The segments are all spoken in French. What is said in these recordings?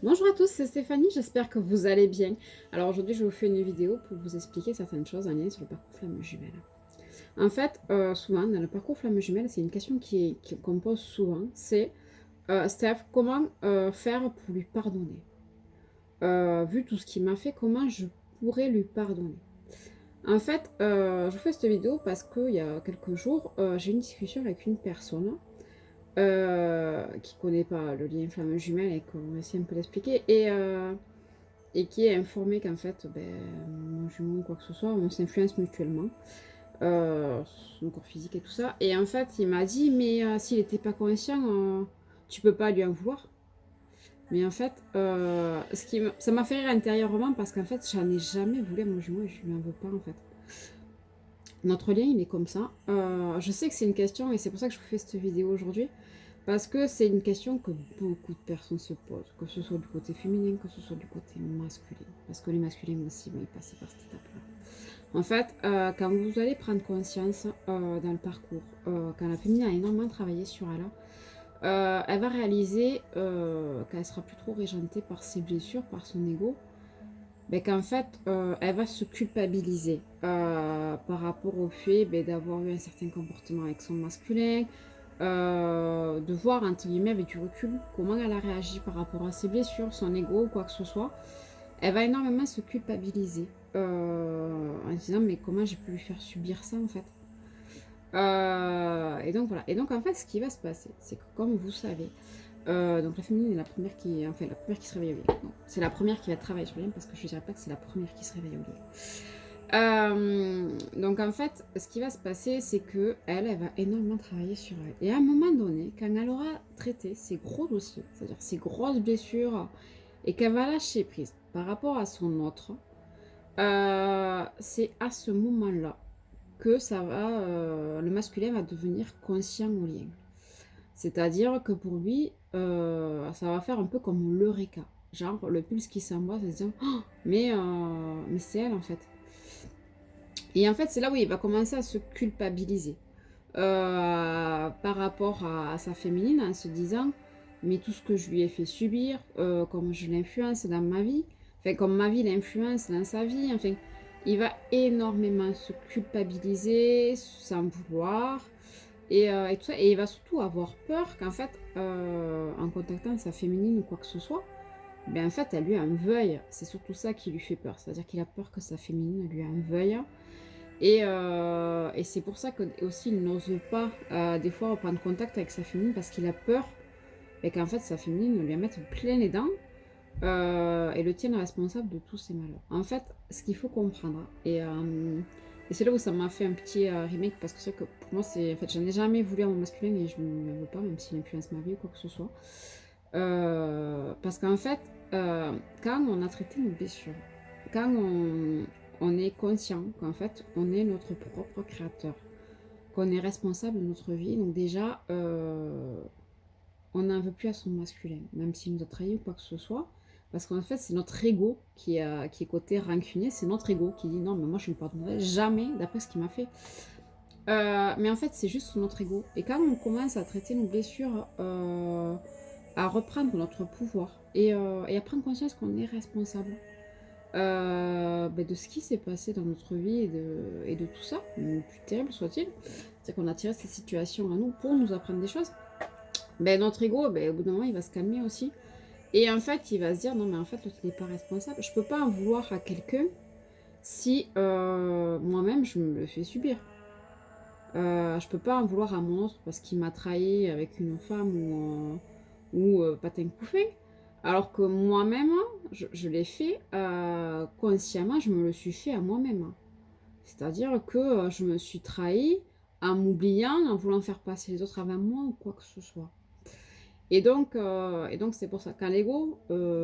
Bonjour à tous, c'est Stéphanie, j'espère que vous allez bien. Alors aujourd'hui, je vous fais une vidéo pour vous expliquer certaines choses en lien sur le parcours flamme jumelle. En fait, souvent, dans le parcours flamme jumelle, c'est une question qu'on pose souvent, c'est Steph, comment faire pour lui pardonner? Vu tout ce qu'il m'a fait, comment je pourrais lui pardonner? En fait, je vous fais cette vidéo parce qu'il y a quelques jours, j'ai eu une discussion avec une personne qui ne connaît pas le lien flamme jumelle et qu'on va essayer un peu d'expliquer. Et qui est informé qu'en fait, mon jumeau ou quoi que ce soit, on s'influence mutuellement, son corps physique et tout ça. Et en fait, il m'a dit, mais s'il n'était pas conscient, tu peux pas lui en vouloir. Mais en fait, ça m'a fait rire intérieurement parce qu'en fait, j'en ai jamais voulu à mon jumeau et je lui en veux pas en fait. Notre lien, il est comme ça. Je sais que c'est une question et c'est pour ça que je vous fais cette vidéo aujourd'hui. Parce que c'est une question que beaucoup de personnes se posent, que ce soit du côté féminin, que ce soit du côté masculin. Parce que les masculins aussi vont y passer par cette étape-là. En fait, quand vous allez prendre conscience dans le parcours, quand la féminine a énormément travaillé sur elle, elle va réaliser qu'elle sera plus trop régentée par ses blessures, par son ego, mais qu'en fait, elle va se culpabiliser par rapport au fait d'avoir eu un certain comportement avec son masculin, de voir, entre guillemets, avec du recul, comment elle a réagi par rapport à ses blessures, son ego ou quoi que ce soit. Elle va énormément se culpabiliser en se disant, mais comment j'ai pu lui faire subir ça, en fait. Et donc, voilà. Et donc, en fait, ce qui va se passer, c'est que, comme vous savez, donc la féminine est la première enfin, la première qui se réveille au lit. C'est la première qui va travailler sur le lien parce que je ne dirais pas que c'est la première qui se réveille au lit. Donc en fait, ce qui va se passer, c'est que elle va énormément travailler sur elle. Et à un moment donné, quand elle aura traité ses gros dossiers, c'est-à-dire ses grosses blessures, et qu'elle va lâcher prise par rapport à son autre, c'est à ce moment-là que le masculin va devenir conscient au lien. C'est-à-dire que pour lui, ça va faire un peu comme l'eureka. Genre le pulse qui s'envoie, se disant oh, mais c'est elle en fait. Et en fait, c'est là où il va commencer à se culpabiliser par rapport à sa féminine en se disant mais tout ce que je lui ai fait subir, comme je l'influence dans ma vie, enfin comme ma vie l'influence dans sa vie, enfin, il va énormément se culpabiliser, s'en vouloir et tout ça. Et il va surtout avoir peur qu'en fait, en contactant sa féminine ou quoi que ce soit, en fait, elle lui en veuille. C'est surtout ça qui lui fait peur. C'est-à-dire qu'il a peur que sa féminine lui en veuille. Et c'est pour ça que aussi il n'ose pas des fois reprendre contact avec sa féminine parce qu'il a peur et qu'en fait sa féminine lui en mette plein les dents et le tienne responsable de tous ses malheurs. En fait, ce qu'il faut comprendre, et c'est là où ça m'a fait un petit remake parce que c'est vrai que pour moi, en fait, j'en ai jamais voulu à mon masculin et je ne veux pas, même s'il influence ma vie ou quoi que ce soit. Parce qu'en fait, quand on a traité nos blessures, quand on est conscient qu'en fait, on est notre propre créateur, qu'on est responsable de notre vie, donc déjà, on n'en veut plus à son masculin, même s'il nous a trahi ou quoi que ce soit. Parce qu'en fait, c'est notre ego qui est côté rancunier, c'est notre ego qui dit non, mais moi je ne lui pardonnerai jamais d'après ce qu'il m'a fait. Mais en fait, c'est juste notre ego. Et quand on commence à traiter nos blessures, à reprendre notre pouvoir et à prendre conscience qu'on est responsable de ce qui s'est passé dans notre vie et de tout ça, le plus terrible soit-il, c'est qu'on a tiré ces situations à nous pour nous apprendre des choses. Notre ego, au bout d'un moment, il va se calmer aussi. Et en fait, il va se dire, non, mais en fait, l'autre n'est pas responsable. Je peux pas en vouloir à quelqu'un si moi-même, je me le fais subir. Je peux pas en vouloir à mon autre parce qu'il m'a trahi avec une femme ou patin couffin. Alors que moi-même, je l'ai fait consciemment, je me le suis fait à moi-même. C'est-à-dire que je me suis trahi en m'oubliant, en voulant faire passer les autres avant moi ou quoi que ce soit. Et donc c'est pour ça, quand l'ego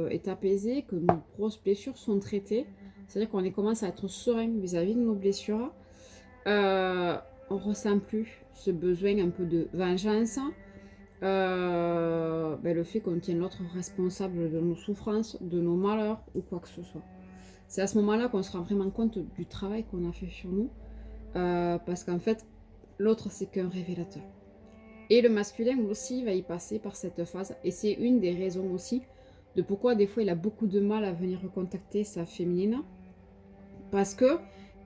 est apaisé, que nos grosses blessures sont traitées, c'est-à-dire qu'on commence à être serein vis-à-vis de nos blessures, euh, on ressent plus ce besoin un peu de vengeance, le fait qu'on tienne l'autre responsable de nos souffrances, de nos malheurs ou quoi que ce soit. C'est à ce moment-là qu'on se rend vraiment compte du travail qu'on a fait sur nous, parce qu'en fait, l'autre c'est qu'un révélateur. Et le masculin aussi va y passer par cette phase. Et c'est une des raisons aussi de pourquoi des fois il a beaucoup de mal à venir recontacter sa féminine. Parce que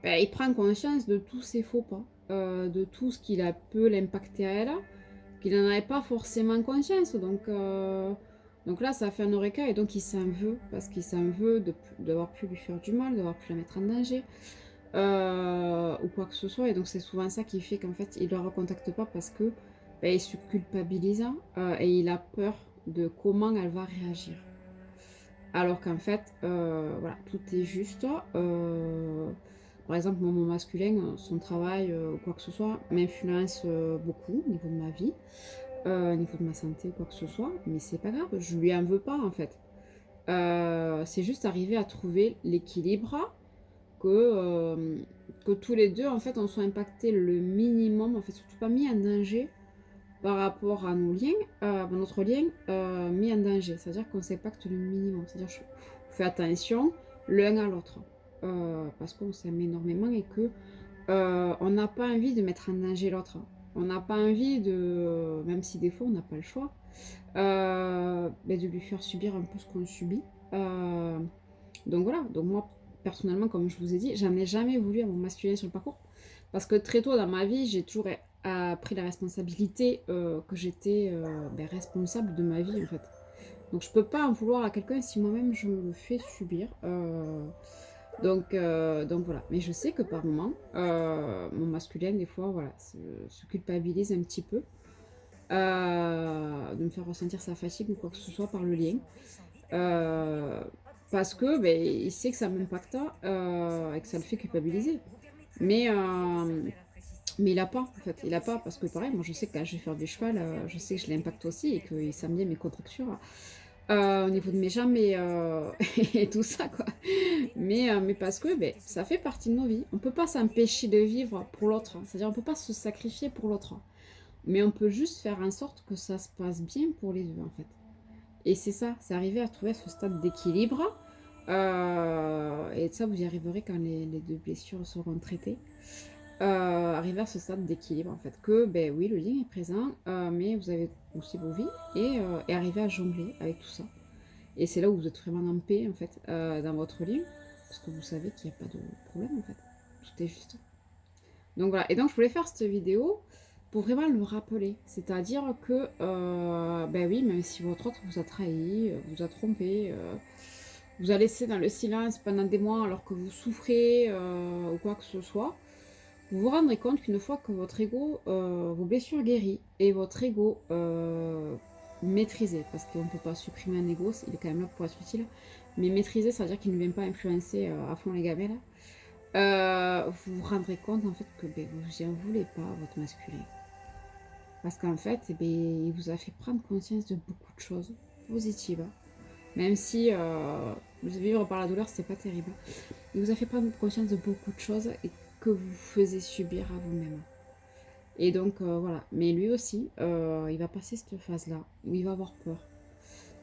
ben, il prend conscience de tous ses faux pas, de tout ce qui peut l'impacter à elle, qu'il n'en avait pas forcément conscience. Donc là, ça fait un eureka et donc il s'en veut, parce qu'il s'en veut d'avoir pu lui faire du mal, d'avoir pu la mettre en danger, ou quoi que ce soit. Et donc c'est souvent ça qui fait qu'en fait, il ne la recontacte pas parce que ben, il se culpabilise et il a peur de comment elle va réagir. Alors qu'en fait, voilà, tout est juste. Par exemple, mon masculin, son travail ou quoi que ce soit m'influence beaucoup au niveau de ma vie, au niveau de ma santé ou quoi que ce soit. Mais c'est pas grave, je lui en veux pas en fait. C'est juste arriver à trouver l'équilibre que tous les deux en fait on soit impactés le minimum, en fait surtout pas mis en danger par rapport à nos liens, notre lien mis en danger. C'est-à-dire qu'on s'impacte le minimum. C'est-à-dire qu'on fait attention l'un à l'autre. Parce qu'on s'aime énormément et que on n'a pas envie de mettre en danger l'autre. On n'a pas envie de, même si des fois on n'a pas le choix, de lui faire subir un peu ce qu'on subit. Donc voilà, donc moi personnellement, comme je vous ai dit, j'en ai jamais voulu à mon masculin sur le parcours. Parce que très tôt dans ma vie, j'ai toujours pris la responsabilité que j'étais responsable de ma vie en fait. Donc je peux pas en vouloir à quelqu'un si moi-même je me le fais subir. Donc voilà. Mais je sais que par moments, mon masculin, des fois, voilà, se culpabilise un petit peu. De me faire ressentir sa fatigue ou quoi que ce soit par le lien. Euh, Parce que ben, il sait que ça m'impacte et que ça le fait culpabiliser. Mais, euh, mais il a pas, en fait. Il a pas, parce que pareil, moi je sais que quand je vais faire du cheval, je sais que je l'impacte aussi et qu'il sent bien mes contractures au niveau de mes jambes et tout ça, quoi. Mais parce que ben, ça fait partie de nos vies. On peut pas s'empêcher de vivre pour l'autre. C'est-à-dire, on peut pas se sacrifier pour l'autre. Mais on peut juste faire en sorte que ça se passe bien pour les deux, en fait. Et c'est ça, c'est arriver à trouver ce stade d'équilibre. Et ça, vous y arriverez quand les deux blessures seront traitées. Arriver à ce stade d'équilibre, en fait. Que, ben oui, le lien est présent, mais vous avez aussi vos vies et arriver à jongler avec tout ça. Et c'est là où vous êtes vraiment en paix, en fait, dans votre lien. Parce que vous savez qu'il n'y a pas de problème, en fait. Tout est juste. Donc voilà, et donc je voulais faire cette vidéo pour vraiment le rappeler. C'est-à-dire que, ben oui, même si votre autre vous a trahi, vous a trompé, vous a laissé dans le silence pendant des mois alors que vous souffrez ou quoi que ce soit, vous vous rendrez compte qu'une fois que votre ego, vos blessures guéries et votre ego maîtrisé, parce qu'on ne peut pas supprimer un ego, il est quand même là pour être utile, mais maîtrisé, ça veut dire qu'il ne vient pas influencer à fond les gamelles. Vous vous rendrez compte en fait que ben, vous n'en voulez pas à votre masculin. Parce qu'en fait, eh ben, il vous a fait prendre conscience de beaucoup de choses positives. Même si vivre par la douleur, c'est pas terrible. Il vous a fait prendre conscience de beaucoup de choses et que vous faisiez subir à vous-même. Et donc voilà. Mais lui aussi, il va passer cette phase-là où il va avoir peur.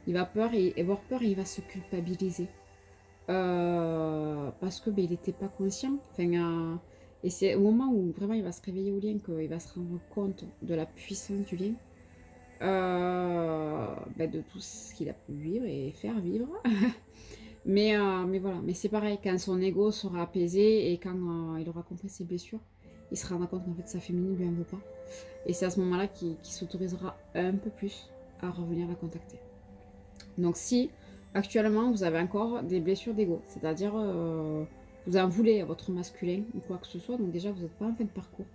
Il va peur et avoir peur et il va se culpabiliser. Parce que ben, il n'était pas conscient. Enfin, et c'est au moment où vraiment il va se réveiller au lien qu'il va se rendre compte de la puissance du lien, ben, de tout ce qu'il a pu vivre et faire vivre. Mais voilà, mais c'est pareil, quand son ego sera apaisé et quand il aura compris ses blessures, il se rendra compte qu'en fait sa féminine lui en veut pas. Et c'est à ce moment-là qu'il s'autorisera un peu plus à revenir la contacter. Donc si actuellement vous avez encore des blessures d'ego, c'est-à-dire vous en voulez à votre masculin ou quoi que ce soit, donc déjà vous n'êtes pas en fin de parcours,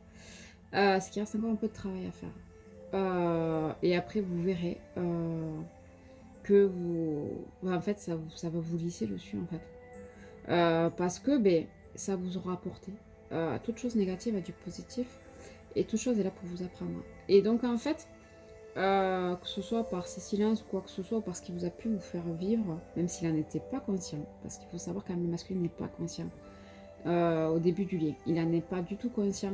ce qui reste encore un peu de travail à faire. Et après vous verrez que en fait ça va vous lisser dessus en fait. Parce que ben, ça vous aura apporté. Toute chose négative a du positif et toute chose est là pour vous apprendre. Et donc en fait, que ce soit par ses silences ou quoi que ce soit, ou parce qu'il vous a pu vous faire vivre, même s'il n'en était pas conscient, parce qu'il faut savoir qu'un masculin n'est pas conscient au début du lien. Il n'en est pas du tout conscient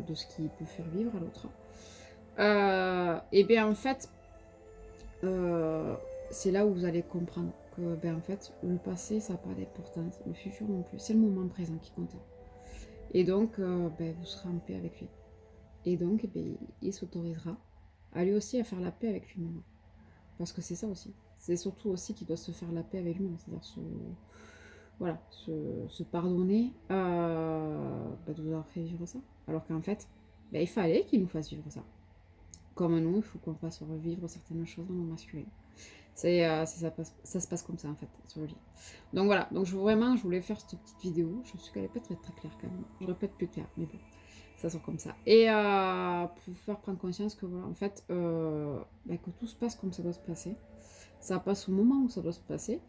de ce qu'il peut faire vivre à l'autre. Et bien en fait, c'est là où vous allez comprendre que ben, en fait, le passé, ça n'a pas d'importance, le futur non plus, c'est le moment présent qui compte. Et donc, ben, vous serez en paix avec lui. Et donc, ben, il s'autorisera à lui aussi à faire la paix avec lui-même. Parce que c'est ça aussi. c'est surtout aussi qu'il doit se faire la paix avec lui, c'est-à-dire voilà, se pardonner de vous avoir fait vivre ça. Alors qu'en fait, il fallait qu'il nous fasse vivre ça. Comme nous, il faut qu'on fasse revivre certaines choses dans le masculin. Ça se passe comme ça en fait sur le lit. Donc voilà, donc je voulais faire cette petite vidéo. Je suis qu'elle n'est pas très très claire quand même. Je répète plus clair, mais bon, ça sort comme ça. Et pour vous faire prendre conscience que voilà, en fait, que tout se passe comme ça doit se passer. Ça passe au moment où ça doit se passer.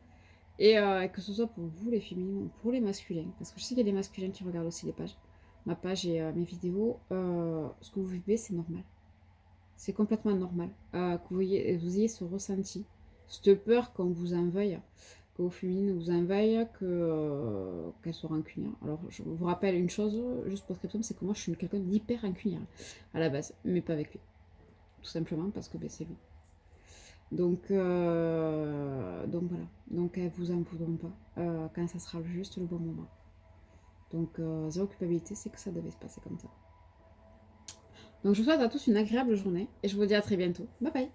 Et que ce soit pour vous les féminins ou pour les masculins. Parce que je sais qu'il y a des masculins qui regardent aussi les pages. Ma page et mes vidéos. Ce que vous vivez, c'est normal. C'est complètement normal. Que vous ayez ce ressenti. Cette peur qu'on vous en veuille. Que vos féminines vous en veuillent. Qu'elles soient rancunières. Alors je vous rappelle une chose, juste pour scriptum, c'est que moi je suis quelqu'un d'hyper rancunière. À la base. Mais pas avec lui. Tout simplement parce que c'est lui. Donc voilà. Donc elles vous en voudront pas quand ça sera juste le bon moment. Donc zéro culpabilité, c'est que ça devait se passer comme ça. Donc je vous souhaite à tous une agréable journée et je vous dis à très bientôt. Bye bye.